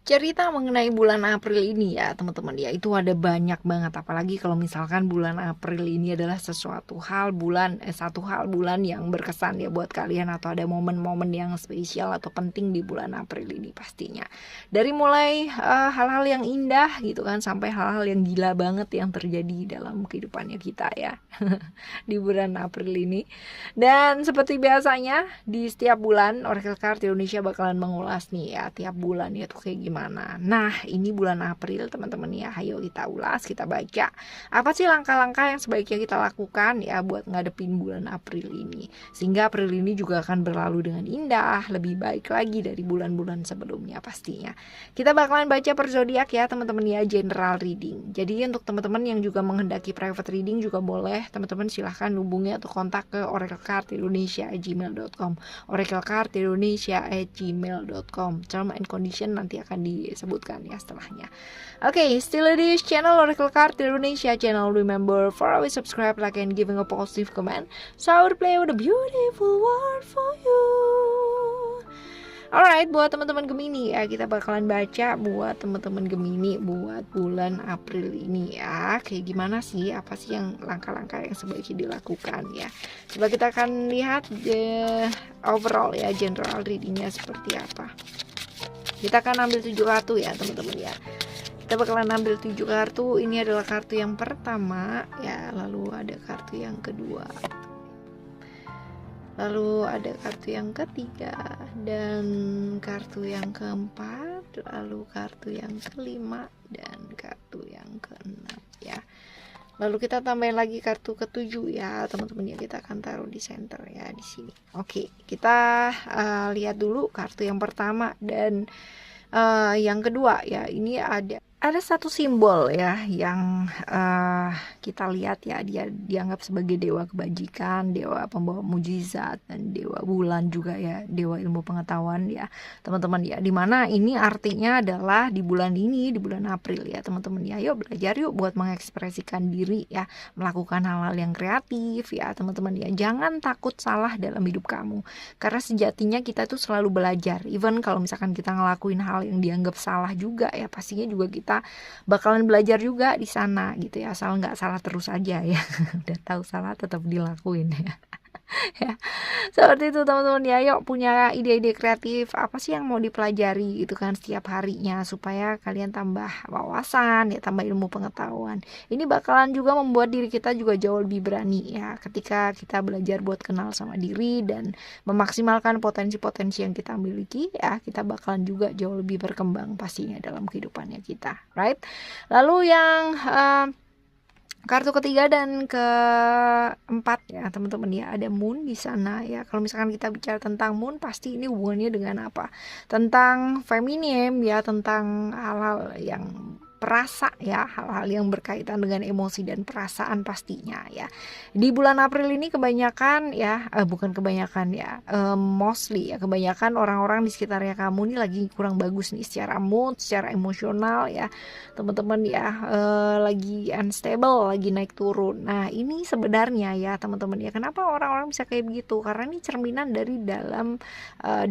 Cerita mengenai bulan April ini ya teman-teman ya, itu ada banyak banget, apalagi kalau misalkan bulan April ini adalah satu hal bulan yang berkesan ya buat kalian, atau ada momen-momen yang spesial atau penting di bulan April ini pastinya. Dari mulai hal-hal yang indah gitu kan, sampai hal-hal yang gila banget yang terjadi dalam kehidupannya kita ya di bulan April ini. Dan seperti biasanya di setiap bulan Oracle Card Indonesia bakalan mengulas nih ya tiap bulan ya tuh kayak gimana. Nah, ini bulan April teman-teman ya, ayo kita ulas, kita baca apa sih langkah-langkah yang sebaiknya kita lakukan ya buat ngadepin bulan April ini, sehingga April ini juga akan berlalu dengan indah, lebih baik lagi dari bulan-bulan sebelumnya pastinya. Kita bakalan baca per zodiak ya teman-teman ya, general reading. Jadi untuk teman-teman yang juga menghendaki private reading juga boleh, teman-teman silahkan hubungi atau kontak ke oraclecardindonesia@gmail.com, oraclecardindonesia@gmail.com. Term and condition nanti akan disebutkan ya setelahnya. Oke, still this channel Oracle Card Indonesia channel. Remember for always subscribe, like, and giving a positive comment, so I will play with a beautiful word for you. Alright, buat teman-teman Gemini ya, kita bakalan baca buat teman-teman Gemini buat bulan April ini ya. Kayak gimana sih, apa sih yang langkah-langkah yang sebaiknya dilakukan ya. Coba kita akan lihat overall ya, general readingnya seperti apa. Kita akan ambil 7 kartu ya teman-teman ya. Kita bakalan ambil 7 kartu. Ini adalah kartu yang pertama ya, lalu ada kartu yang kedua, lalu ada kartu yang ketiga, dan kartu yang keempat, lalu kartu yang kelima, dan kartu yang keenam ya. Lalu kita tambahin lagi kartu ketujuh ya teman-teman ya, kita akan taruh di center ya di sini. Oke, kita lihat dulu kartu yang pertama dan yang kedua ya. Ini ada satu simbol ya yang kita lihat ya, dia dianggap sebagai dewa kebajikan, dewa pembawa mujizat, dan dewa bulan juga ya, dewa ilmu pengetahuan ya teman-teman ya. Dimana ini artinya adalah di bulan ini, di bulan April ya teman-teman ya, yuk belajar yuk buat mengekspresikan diri ya, melakukan hal-hal yang kreatif ya teman-teman ya. Jangan takut salah dalam hidup kamu, karena sejatinya kita tuh selalu belajar. Even kalau misalkan kita ngelakuin hal yang dianggap salah juga ya, pastinya juga kita bakalan belajar juga di sana gitu ya, asal nggak salah terus aja ya. Udah tahu salah tetap dilakuin ya. Ya, seperti itu teman-teman ya. Yuk punya ide-ide kreatif apa sih yang mau dipelajari gitu kan setiap harinya, supaya kalian tambah wawasan ya, tambah ilmu pengetahuan. Ini bakalan juga membuat diri kita juga jauh lebih berani ya, ketika kita belajar buat kenal sama diri dan memaksimalkan potensi-potensi yang kita miliki ya, kita bakalan juga jauh lebih berkembang pastinya dalam kehidupannya kita, right? Lalu yang kartu ketiga dan keempat ya teman-teman ya, ada moon di sana ya. Kalau misalkan kita bicara tentang moon, pasti ini hubungannya dengan apa? Tentang feminim ya, tentang hal-hal yang perasa ya, hal-hal yang berkaitan dengan emosi dan perasaan pastinya ya. Di bulan April ini kebanyakan ya, bukan kebanyakan ya, mostly ya, kebanyakan orang-orang di sekitarnya kamu nih lagi kurang bagus nih secara mood, secara emosional ya teman-teman ya, lagi unstable, lagi naik turun. Nah ini sebenarnya ya teman-teman ya, kenapa orang-orang bisa kayak begitu? Karena ini cerminan dari dalam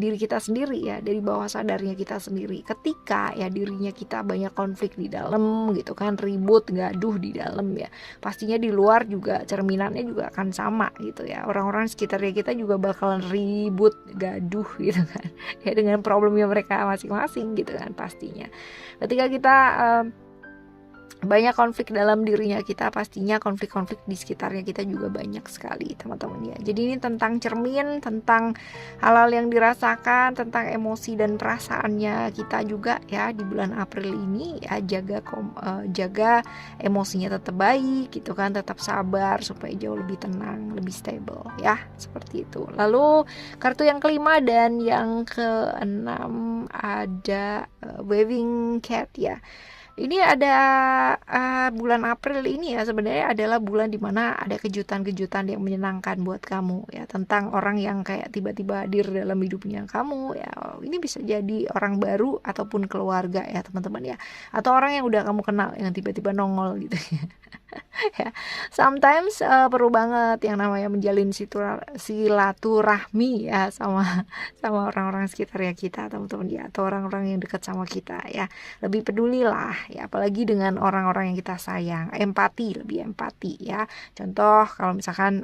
diri kita sendiri ya, dari bawah sadarnya kita sendiri. Ketika ya dirinya kita banyak konflik di dalam gitu kan, ribut, gaduh di dalam ya, pastinya di luar juga cerminannya juga akan sama gitu ya. Orang-orang sekitarnya kita juga bakalan ribut, gaduh gitu kan ya, dengan problemnya mereka masing-masing gitu kan pastinya. Ketika kita banyak konflik dalam dirinya kita, pastinya konflik-konflik di sekitarnya kita juga banyak sekali teman-teman ya. Jadi ini tentang cermin, tentang hal-hal yang dirasakan, tentang emosi dan perasaannya kita juga ya di bulan April ini ya. Jaga emosinya tetap baik gitu kan, tetap sabar supaya jauh lebih tenang, lebih stable ya, seperti itu. Lalu kartu yang kelima dan yang keenam ada waving cat ya. Ini ada bulan April ini ya, sebenarnya adalah bulan dimana ada kejutan-kejutan yang menyenangkan buat kamu ya, tentang orang yang kayak tiba-tiba hadir dalam hidupnya kamu ya. Ini bisa jadi orang baru ataupun keluarga ya teman-teman ya, atau orang yang udah kamu kenal yang tiba-tiba nongol gitu ya. Ya, sometimes perlu banget yang namanya menjalin silaturahmi ya sama sama orang-orang sekitar ya kita, teman-teman ya, atau orang-orang yang dekat sama kita ya. Lebih peduli lah ya, apalagi dengan orang-orang yang kita sayang. Lebih empati ya. Contoh kalau misalkan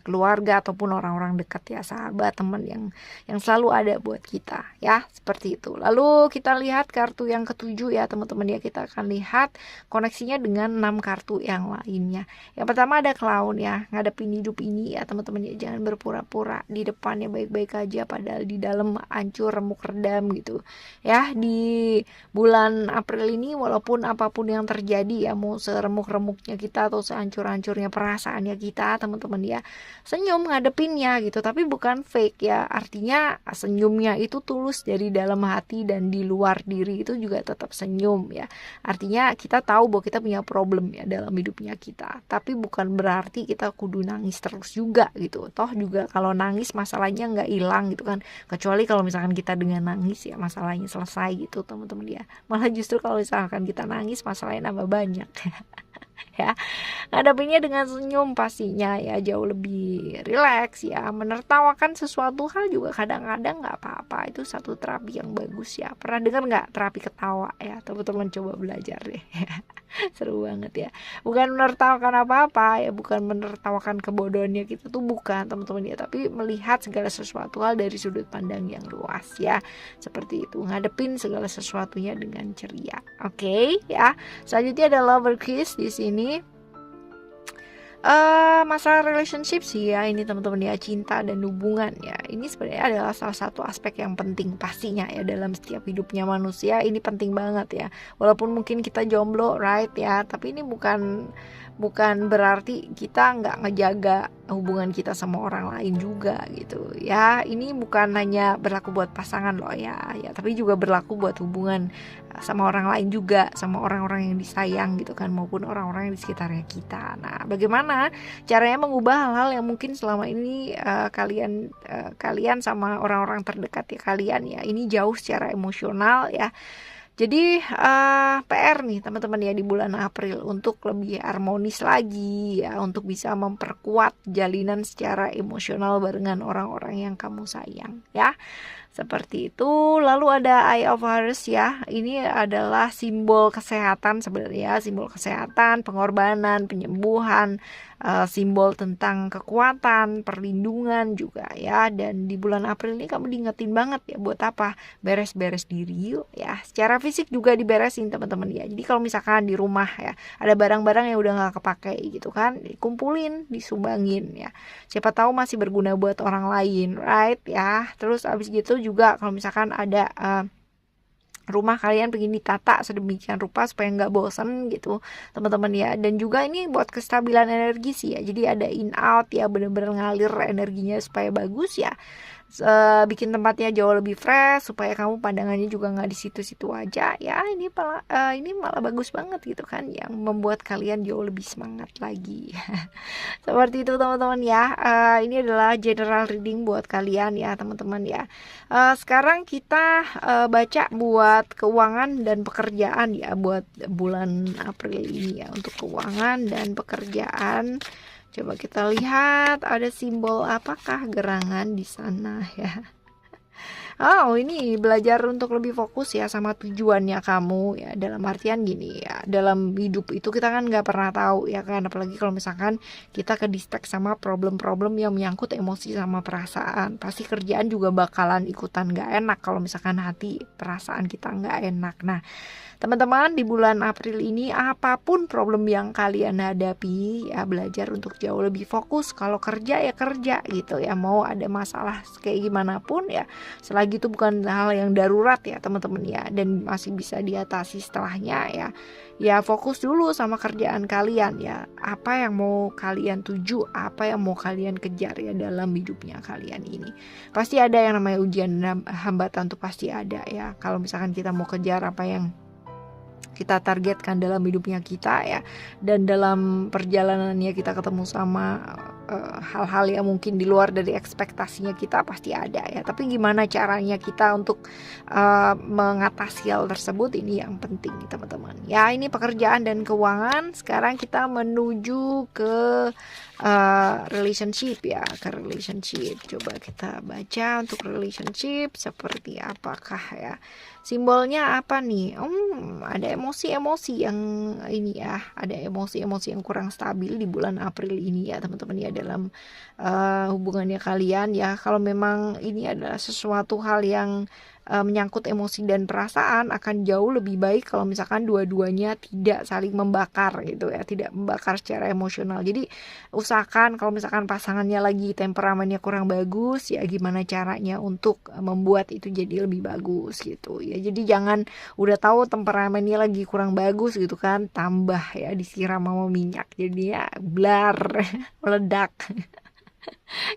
keluarga ataupun orang-orang dekat ya, sahabat, teman yang selalu ada buat kita ya, seperti itu. Lalu kita lihat kartu yang ketujuh ya teman-teman ya, kita akan lihat koneksinya dengan 6 kartu yang lainnya. Yang pertama ada clown ya, ngadepin hidup ini ya teman-teman ya, jangan berpura-pura di depannya baik-baik aja padahal di dalam hancur remuk redam gitu ya. Di bulan April ini walaupun apapun yang terjadi ya, mau seremuk-remuknya kita atau sehancur-hancurnya perasaannya kita teman-teman ya, senyum ngadepinnya gitu, tapi bukan fake ya. Artinya senyumnya itu tulus dari dalam hati dan di luar diri itu juga tetap senyum ya. Artinya kita tahu bahwa kita punya problem ya dalam hidupnya kita, tapi bukan berarti kita kudu nangis terus juga gitu. Toh juga kalau nangis masalahnya nggak hilang gitu kan, kecuali kalau misalkan kita dengan nangis ya masalahnya selesai gitu teman-teman ya. Malah justru kalau misalkan kita nangis masalahnya nambah banyak ya. Ngadepinnya dengan senyum pastinya ya, jauh lebih rileks ya. Menertawakan sesuatu hal juga kadang-kadang nggak apa-apa, itu satu terapi yang bagus ya. Pernah dengar nggak terapi ketawa ya? Teman-teman coba belajar deh. Seru banget ya. Bukan menertawakan apa-apa ya, bukan menertawakan kebodohannya kita tuh, bukan teman-teman ya, tapi melihat segala sesuatu hal dari sudut pandang yang luas ya. Seperti itu, ngadepin segala sesuatunya dengan ceria. Oke ya. Selanjutnya ada lover kiss di sini. Masalah relationship sih ya ini teman-teman ya, cinta dan hubungan ya. Ini sebenarnya adalah salah satu aspek yang penting pastinya ya dalam setiap hidupnya manusia. Ini penting banget ya. Walaupun mungkin kita jomblo, right ya, tapi ini bukan berarti kita nggak ngejaga hubungan kita sama orang lain juga gitu ya. Ini bukan hanya berlaku buat pasangan loh ya, tapi juga berlaku buat hubungan sama orang lain juga, sama orang-orang yang disayang gitu kan, maupun orang-orang yang di sekitarnya kita. Nah, bagaimana caranya mengubah hal-hal yang mungkin selama ini kalian sama orang-orang terdekat ya kalian ya ini jauh secara emosional ya. Jadi PR nih teman-teman ya di bulan April untuk lebih harmonis lagi ya, untuk bisa memperkuat jalinan secara emosional barengan orang-orang yang kamu sayang ya. Seperti itu. Lalu ada Eye of Horus ya. Ini adalah simbol kesehatan sebenarnya, simbol kesehatan, pengorbanan, penyembuhan, simbol tentang kekuatan, perlindungan juga ya. Dan di bulan April ini kamu diingetin banget ya buat apa? Beres-beres diri yuk ya. Secara fisik juga diberesin teman-teman ya. Jadi kalau misalkan di rumah ya ada barang-barang yang udah nggak kepake gitu kan, dikumpulin, disumbangin ya. Siapa tahu masih berguna buat orang lain, right ya. Terus abis gitu juga kalau misalkan ada rumah kalian pengen ditata sedemikian rupa supaya nggak bosan gitu teman-teman ya. Dan juga ini buat kestabilan energi sih ya, jadi ada in out ya, bener-bener ngalir energinya supaya bagus ya. Bikin tempatnya jauh lebih fresh supaya kamu pandangannya juga nggak di situ-situ aja ya. Ini malah bagus banget gitu kan, yang membuat kalian jauh lebih semangat lagi. Seperti itu teman-teman ya. Ini adalah general reading buat kalian ya teman-teman ya. Sekarang kita baca buat keuangan dan pekerjaan ya, buat bulan April ini ya, untuk keuangan dan pekerjaan. Coba kita lihat ada simbol apakah gerangan di sana ya. Oh, ini belajar untuk lebih fokus ya sama tujuannya kamu ya. Dalam artian gini ya, dalam hidup itu kita kan nggak pernah tahu ya kan, apalagi kalau misalkan kita ke distract sama problem-problem yang menyangkut emosi sama perasaan. Pasti kerjaan juga bakalan ikutan nggak enak kalau misalkan hati perasaan kita nggak enak. Nah, teman-teman di bulan April ini apapun problem yang kalian hadapi ya, belajar untuk jauh lebih fokus. Kalau kerja ya kerja gitu ya, mau ada masalah kayak gimana pun ya, selagi itu bukan hal yang darurat ya teman-teman ya, dan masih bisa diatasi setelahnya ya. Ya fokus dulu sama kerjaan kalian ya, apa yang mau kalian tuju, apa yang mau kalian kejar ya dalam hidupnya kalian ini. Pasti ada yang namanya ujian dan hambatan tuh pasti ada ya. Kalau misalkan kita mau kejar apa yang kita targetkan dalam hidupnya kita ya, dan dalam perjalanannya kita ketemu sama hal-hal yang mungkin di luar dari ekspektasinya kita pasti ada ya. Tapi gimana caranya kita untuk mengatasi hal tersebut, ini yang penting teman-teman. Ya, ini pekerjaan dan keuangan. Sekarang kita menuju ke relationship ya, ke relationship. Coba kita baca untuk relationship seperti apakah ya. Simbolnya apa nih? Ada emosi-emosi yang ini ya, ada emosi-emosi yang kurang stabil di bulan April ini ya teman-teman ya, dalam hubungannya kalian ya. Kalau memang ini adalah sesuatu hal yang menyangkut emosi dan perasaan, akan jauh lebih baik kalau misalkan dua-duanya tidak saling membakar gitu ya, tidak membakar secara emosional. Jadi usahakan kalau misalkan pasangannya lagi temperamennya kurang bagus ya, gimana caranya untuk membuat itu jadi lebih bagus gitu ya. Jadi jangan udah tahu temperamennya lagi kurang bagus gitu kan, tambah ya disiram sama minyak jadinya blar meledak.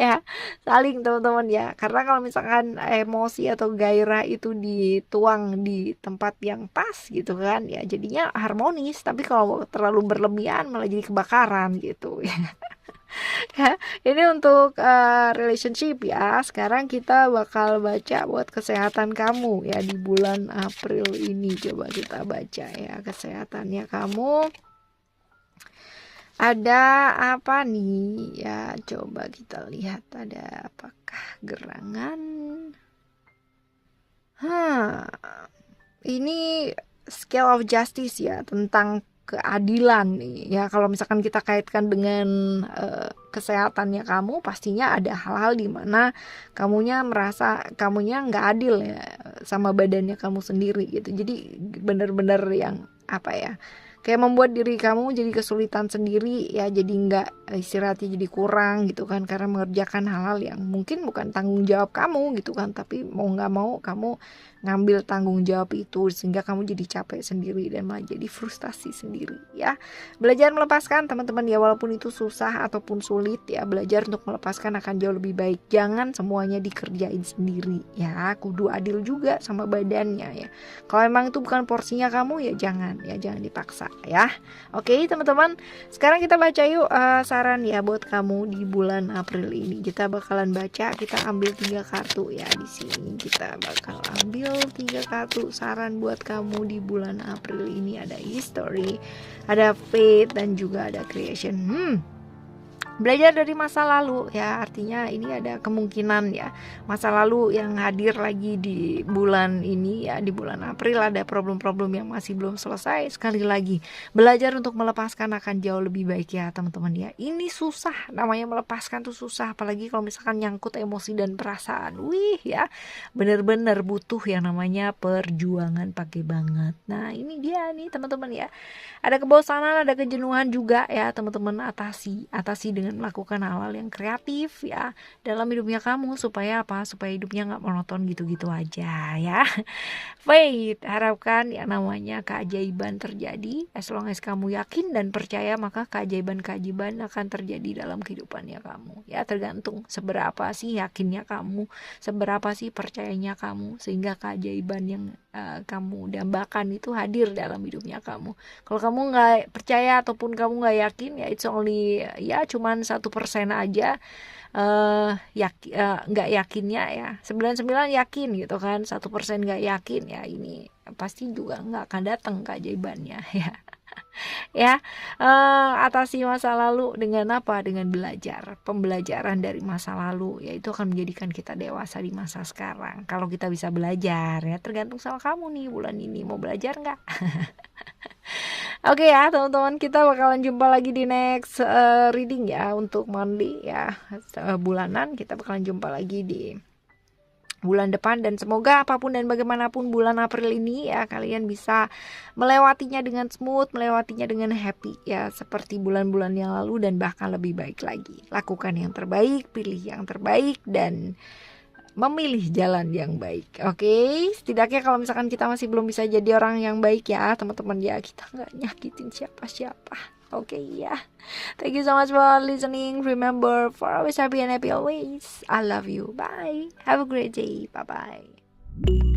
Ya, saling teman-teman ya, karena kalau misalkan emosi atau gairah itu dituang di tempat yang pas gitu kan ya, jadinya harmonis. Tapi kalau terlalu berlebihan malah jadi kebakaran gitu ya. Ya, ini untuk relationship ya. Sekarang kita bakal baca buat kesehatan kamu ya di bulan April ini. Coba kita baca ya kesehatannya kamu. Ada apa nih ya, coba kita lihat ada apakah gerangan. Ini scale of justice ya, tentang keadilan nih ya. Kalau misalkan kita kaitkan dengan kesehatannya kamu, pastinya ada hal-hal di mana kamunya merasa kamunya nggak adil ya sama badannya kamu sendiri gitu. Jadi benar-benar yang apa ya, kayak membuat diri kamu jadi kesulitan sendiri ya, jadi nggak istirahatnya jadi kurang gitu kan, karena mengerjakan hal-hal yang mungkin bukan tanggung jawab kamu gitu kan, tapi mau nggak mau kamu ngambil tanggung jawab itu, sehingga kamu jadi capek sendiri dan malah jadi frustasi sendiri ya. Belajar melepaskan teman-teman ya, walaupun itu susah ataupun sulit ya, belajar untuk melepaskan akan jauh lebih baik. Jangan semuanya dikerjain sendiri ya, kudu adil juga sama badannya ya. Kalau emang itu bukan porsinya kamu ya jangan dipaksa ya. Oke teman-teman, sekarang kita baca yuk saran ya buat kamu di bulan April ini. Kita bakalan baca, kita ambil 3 kartu ya di sini. Kita bakal ambil 3 kartu saran buat kamu di bulan April ini. Ada history, ada faith, dan juga ada creation. Belajar dari masa lalu ya, artinya ini ada kemungkinan ya masa lalu yang hadir lagi di bulan ini ya, di bulan April ada problem-problem yang masih belum selesai. Sekali lagi, belajar untuk melepaskan akan jauh lebih baik ya teman-teman ya. Ini susah, namanya melepaskan tuh susah, apalagi kalau misalkan nyangkut emosi dan perasaan. Ya, bener-bener butuh yang namanya perjuangan pakai banget. Nah ini dia nih teman-teman ya, ada kebosanan, ada kejenuhan juga ya teman-teman. Atasi dengan melakukan hal-hal yang kreatif ya dalam hidupnya kamu, supaya apa, supaya hidupnya nggak monoton gitu-gitu aja ya. Faith, harapkan ya namanya keajaiban terjadi. As long as kamu yakin dan percaya, maka keajaiban-keajaiban akan terjadi dalam kehidupannya kamu ya. Tergantung seberapa sih yakinnya kamu, seberapa sih percayanya kamu, sehingga keajaiban yang kamu dambakan itu hadir dalam hidupnya kamu. Kalau kamu nggak percaya ataupun kamu nggak yakin ya, it's only ya cuman 1% aja nggak yakinnya ya. 99 yakin gitu kan, 1% nggak yakin ya, ini pasti juga nggak akan datang keajaibannya ya. Ya, atasi masa lalu dengan apa? Dengan belajar, pembelajaran dari masa lalu ya, itu akan menjadikan kita dewasa di masa sekarang. Kalau kita bisa belajar ya, tergantung sama kamu nih bulan ini mau belajar nggak. Oke ya teman-teman, kita bakalan jumpa lagi di next reading ya, untuk monthly ya, bulanan. Kita bakalan jumpa lagi di bulan depan, dan semoga apapun dan bagaimanapun bulan April ini ya, kalian bisa melewatinya dengan smooth, melewatinya dengan happy ya, seperti bulan-bulan yang lalu dan bahkan lebih baik lagi. Lakukan yang terbaik, pilih yang terbaik, dan memilih jalan yang baik. Oke, setidaknya kalau misalkan kita masih belum bisa jadi orang yang baik ya teman-teman ya, kita nggak nyakitin siapa-siapa. Oke ya. Thank you so much for listening. Remember, for always happy and happy always. I love you. Bye. Have a great day. Bye bye.